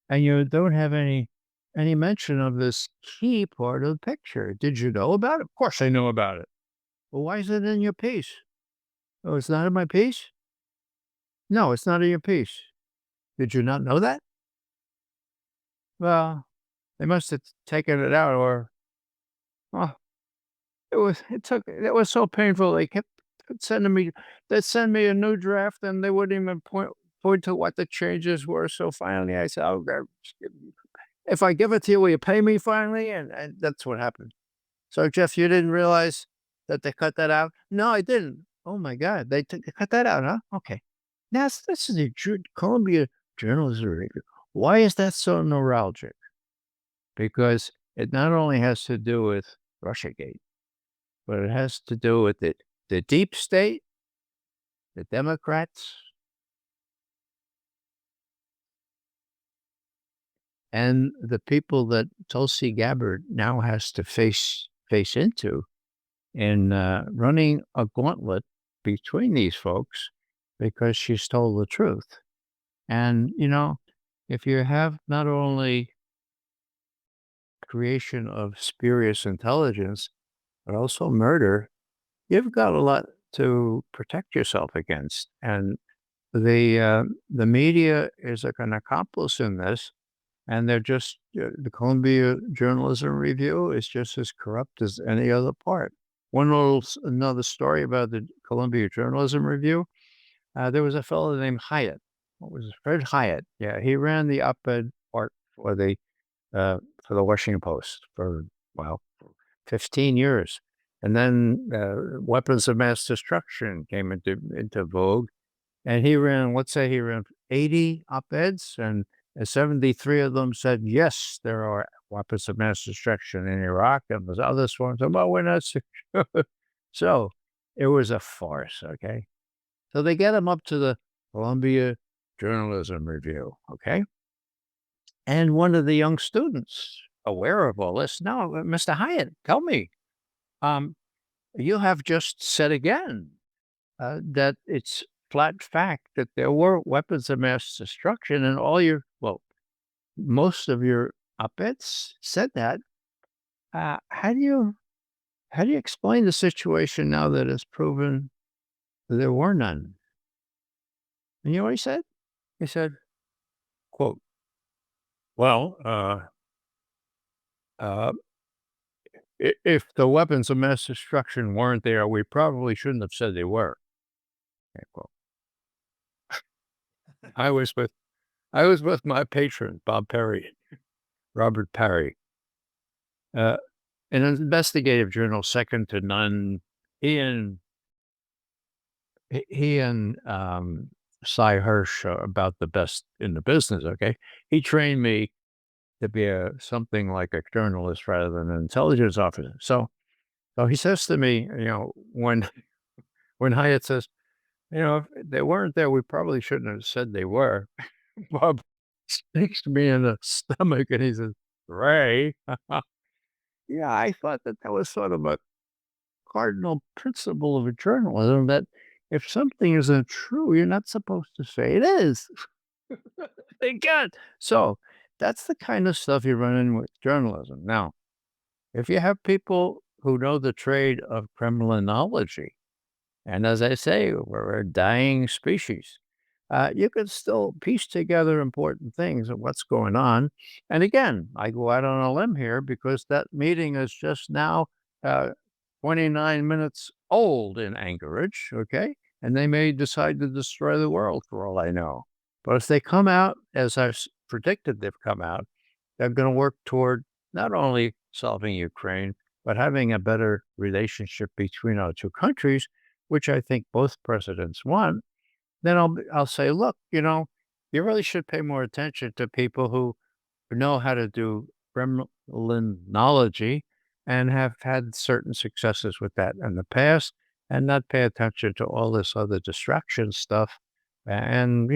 and you don't have any mention of this key part of the picture? Did you know about it? Of course I know about it. Well, why is it in your piece? Oh, it's not in my piece? No, it's not in your piece. Did you not know that? Well, they must have taken it out or oh, it was so painful. They kept sending me they'd send me a new draft and they wouldn't even point to what the changes were. So finally I said, oh, God, if I give it to you, will you pay me finally? And that's what happened. So Jeff, you didn't realize that they cut that out? No, I didn't. Oh my God, they cut that out, huh? Okay. Now this is the Columbia Journalism Review. Why is that so neuralgic? Because it not only has to do with Russiagate, but it has to do with the deep state, the Democrats, and the people that Tulsi Gabbard now has to face into in running a gauntlet between these folks because she's told the truth. And, if you have not only creation of spurious intelligence, but also murder, you've got a lot to protect yourself against. And the media is like an accomplice in this, and they're just the Columbia Journalism Review is just as corrupt as any other part. Another story about the Columbia Journalism Review. There was a fellow named Hyatt. What was it? Fred Hyatt? Yeah, he ran the op-ed part for the Washington Post for, well, 15 years. And then weapons of mass destruction came into vogue. And he ran, let's say he ran 80 op-eds, and 73 of them said, yes, there are weapons of mass destruction in Iraq. And there's other ones, well, we're not secure. So it was a farce, okay? So they get him up to the Columbia Journalism Review, okay? And one of the young students, aware of all this, no, Mr. Hyatt, tell me, um, you have just said again that it's flat fact that there were weapons of mass destruction, and most of your op-eds said that. How do you explain the situation now that it's proven there were none? And you know what he said? He said, "Quote, well, uh, if the weapons of mass destruction weren't there, we probably shouldn't have said they were." End quote. I was with my patron, Bob Perry, Robert Perry, an investigative journal second to none. He and Cy Hirsch are about the best in the business. Okay, he trained me to be something like a journalist rather than an intelligence officer. So he says to me, when Hyatt says, if they weren't there, we probably shouldn't have said they were. Bob sticks me in the stomach and he says, Ray. Yeah, I thought that was sort of a cardinal principle of journalism that if something isn't true, you're not supposed to say it is. Thank God. So that's the kind of stuff you run in with journalism. Now, if you have people who know the trade of Kremlinology, and as I say, we're a dying species. You can still piece together important things of what's going on. And again, I go out on a limb here because that meeting is just now uh, 29 minutes old in Anchorage, okay? And they may decide to destroy the world for all I know. But if they come out, as I've predicted they've come out, they're going to work toward not only solving Ukraine, but having a better relationship between our two countries, which I think both presidents want. Then I'll say, look, you really should pay more attention to people who know how to do Kremlinology and have had certain successes with that in the past and not pay attention to all this other distraction stuff. And,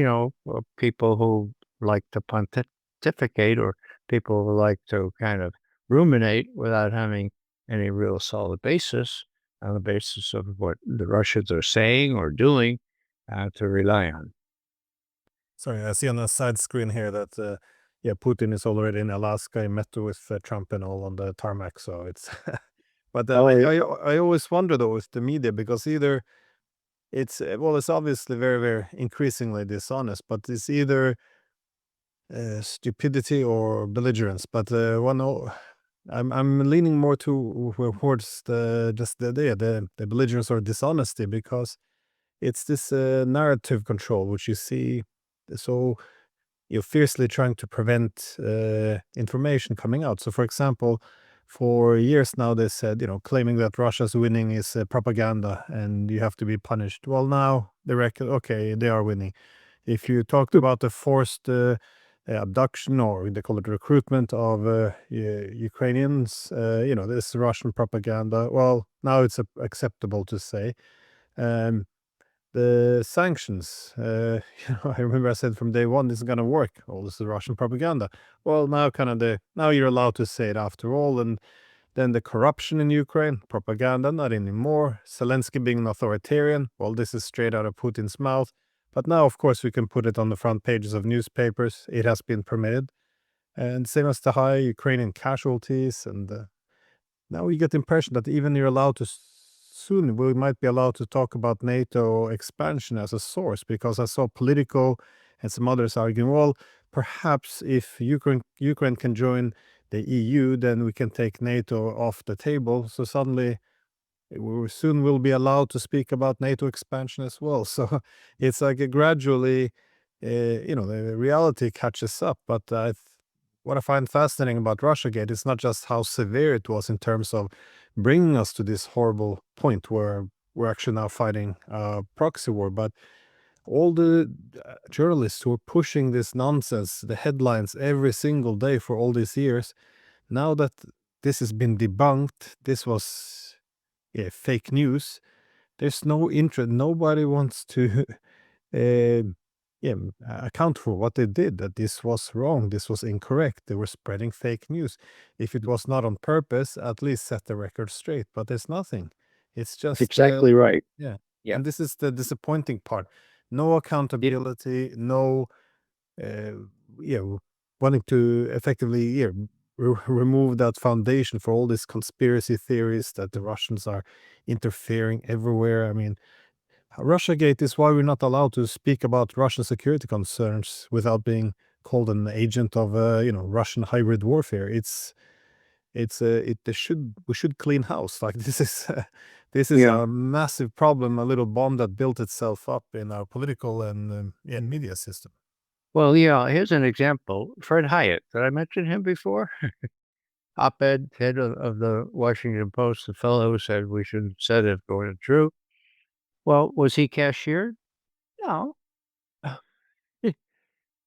people who like to pontificate or people who like to kind of ruminate without having any real solid basis on the basis of what the Russians are saying or doing to rely on. Sorry, I see on the side screen here that yeah, Putin is already in Alaska. He met with Trump and all on the tarmac. So it's, but Oh, yeah. I always wonder though with the media because either it's well, it's obviously very very increasingly dishonest, but it's either stupidity or belligerence. But I'm leaning more towards the belligerence or dishonesty because it's this narrative control which you see so you're fiercely trying to prevent information coming out. So, for example, for years now, they said, claiming that Russia's winning is propaganda and you have to be punished. Well, now they reckon, okay, they are winning. If you talked about the forced abduction or they call it recruitment of Ukrainians, this Russian propaganda. Well, now it's acceptable to say. Um, the sanctions, I remember I said from day one, this is going to work. All this is Russian propaganda. Well, now now you're allowed to say it after all. And then the corruption in Ukraine, propaganda, not anymore. Zelensky being an authoritarian, well, this is straight out of Putin's mouth. But now, of course, we can put it on the front pages of newspapers. It has been permitted. And same as the high Ukrainian casualties and now we get the impression that even you're allowed to soon we might be allowed to talk about NATO expansion as a source because I saw Politico and some others arguing, well, perhaps if Ukraine can join the EU, then we can take NATO off the table. So suddenly we soon will be allowed to speak about NATO expansion as well. So it's like a gradually, the reality catches up. But what I find fascinating about Russiagate is not just how severe it was in terms of bringing us to this horrible point where we're actually now fighting a proxy war, but all the journalists who are pushing this nonsense, the headlines every single day for all these years, now that this has been debunked, this was fake news. There's no interest. Nobody wants to uh, account for what they did, that this was wrong, this was incorrect. They were spreading fake news. If it was not on purpose, at least set the record straight. But there's nothing. It's That's just, exactly right. yeah. Yeah. And this is the disappointing part. No accountability, no, uh, yeah, wanting to effectively, remove that foundation for all these conspiracy theories that the Russians are interfering everywhere. I mean, Russiagate is why we're not allowed to speak about Russian security concerns without being called an agent of, Russian hybrid warfare. We should clean house. Like this is, this is Yeah. a massive problem, a little bomb that built itself up in our political and media system. Well, yeah, here's an example. Fred Hyatt, did I mention him before? Op-ed head of the Washington Post, the fellow who said we should have said it going true. Well, was he cashiered? No. He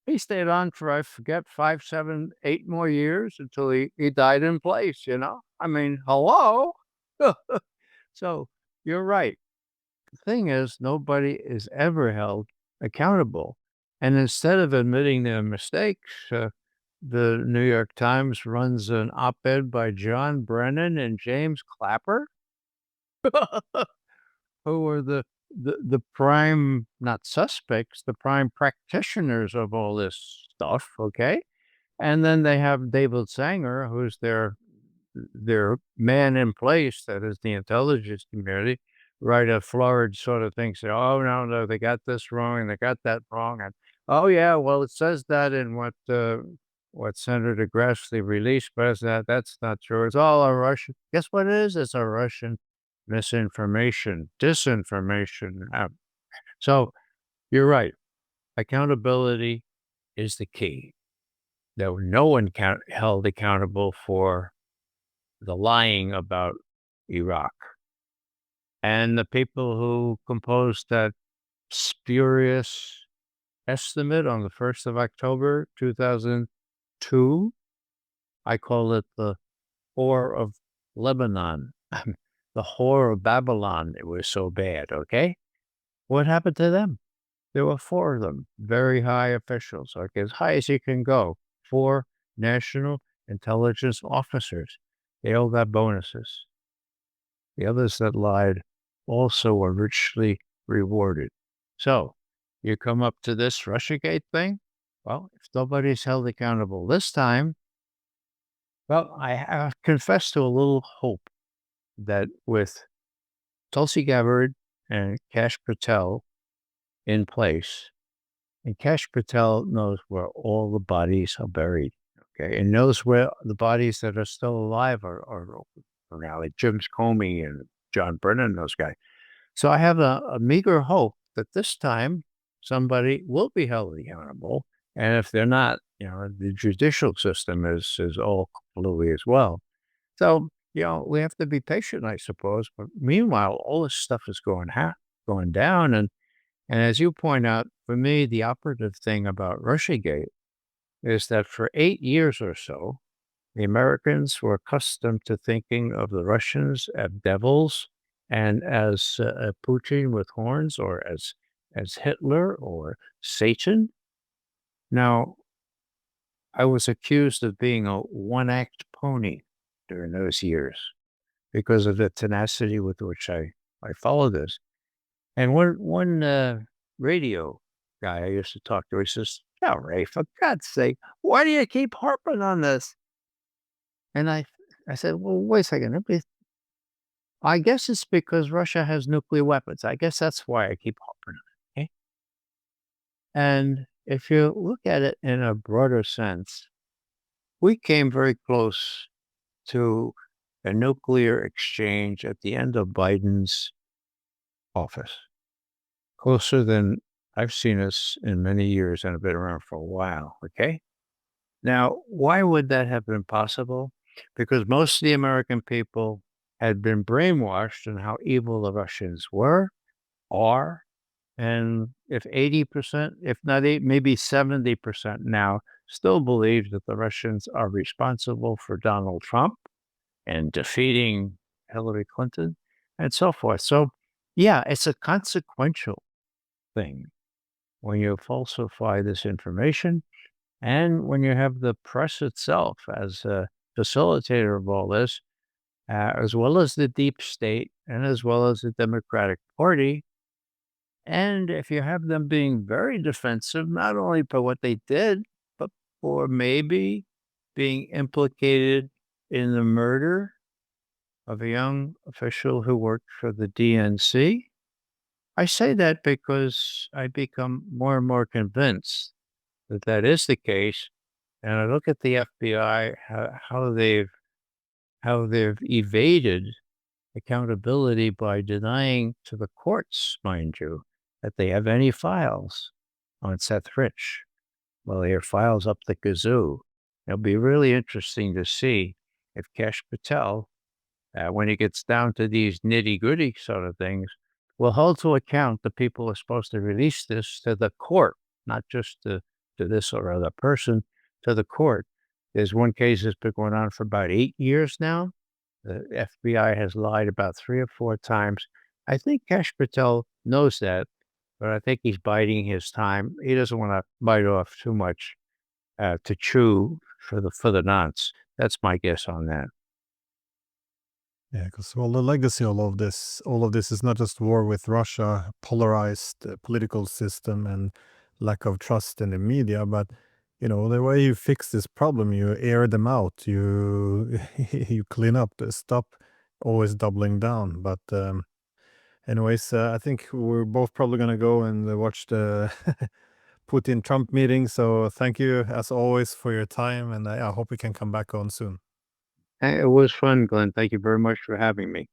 he stayed on for, I forget, 5, 7, 8 more years until he died in place, you know? I mean, hello? So, you're right. The thing is, nobody is ever held accountable, and instead of admitting their mistakes, the New York Times runs an op-ed by John Brennan and James Clapper, who are the prime not suspects, the prime practitioners of all this stuff, okay? And then they have David Sanger, who's their man in place, that is the intelligence community, write a florid sort of thing, say, "Oh, no, no, they got this wrong, and they got that wrong," and, "Oh, yeah, well, it says that in what Senator Grassley released, but that's not true. It's all a Russian." Guess what it is? It's a Russian misinformation, disinformation. So you're right. Accountability is the key. That no one held accountable for the lying about Iraq. And the people who composed that spurious estimate on the 1st of October, 2002, I call it the 4 of Lebanon, the whore of Babylon, it was so bad, okay? What happened to them? There were 4 of them, very high officials, like as high as you can go, 4 national intelligence officers. They all got bonuses. The others that lied also were richly rewarded. So you come up to this Russiagate thing? Well, if nobody's held accountable this time, well, I have confessed to a little hope that with Tulsi Gabbard and Kash Patel in place, and Kash Patel knows where all the bodies are buried, okay, and knows where the bodies that are still alive are now, like James Comey and John Brennan, those guys. So I have a meager hope that this time somebody will be held accountable, and if they're not, the judicial system is all fluey as well. So, we have to be patient, I suppose. But meanwhile, all this stuff is going down, and as you point out, for me, the operative thing about Russiagate is that for 8 years or so, the Americans were accustomed to thinking of the Russians as devils and as Putin with horns, or as Hitler or Satan. Now, I was accused of being a one-act pony during those years because of the tenacity with which I followed this. And one radio guy I used to talk to, he says, "Yeah, Ray, for God's sake, why do you keep harping on this?" And I said, "Well, wait a second. I guess it's because Russia has nuclear weapons. I guess that's why I keep harping on it." Okay? And if you look at it in a broader sense, we came very close to a nuclear exchange at the end of Biden's office, closer than I've seen us in many years, and I've been around for a while. Okay. Now, why would that have been possible? Because most of the American people had been brainwashed in how evil the Russians are. And if 80%, if not 8, maybe 70% now still believe that the Russians are responsible for Donald Trump and defeating Hillary Clinton and so forth. So, yeah, it's a consequential thing when you falsify this information and when you have the press itself as a facilitator of all this, as well as the deep state and as well as the Democratic Party. And if you have them being very defensive, not only for what they did, but for maybe being implicated in the murder of a young official who worked for the DNC. I say that because I become more and more convinced that that is the case. And I look at the FBI, how they've evaded accountability by denying to the courts, mind you, that they have any files on Seth Rich. Well, they have files up the kazoo. It'll be really interesting to see if Kash Patel, when it gets down to these nitty-gritty sort of things, will hold to account the people who are supposed to release this to the court, not just to this or other person, to the court. There's one case that's been going on for about 8 years now. The FBI has lied about 3 or 4 times. I think Kash Patel knows that, but I think he's biding his time. He doesn't wanna bite off too much, to chew for the nonce. That's my guess on that. Yeah, because well, the legacy of all of this is not just war with Russia, polarized political system, and lack of trust in the media, but the way you fix this problem, you air them out, you you clean up, stop always doubling down. But anyways, I think we're both probably gonna go and watch the Putin Trump meeting. So thank you as always for your time, and I hope we can come back on soon. It was fun, Glenn. Thank you very much for having me.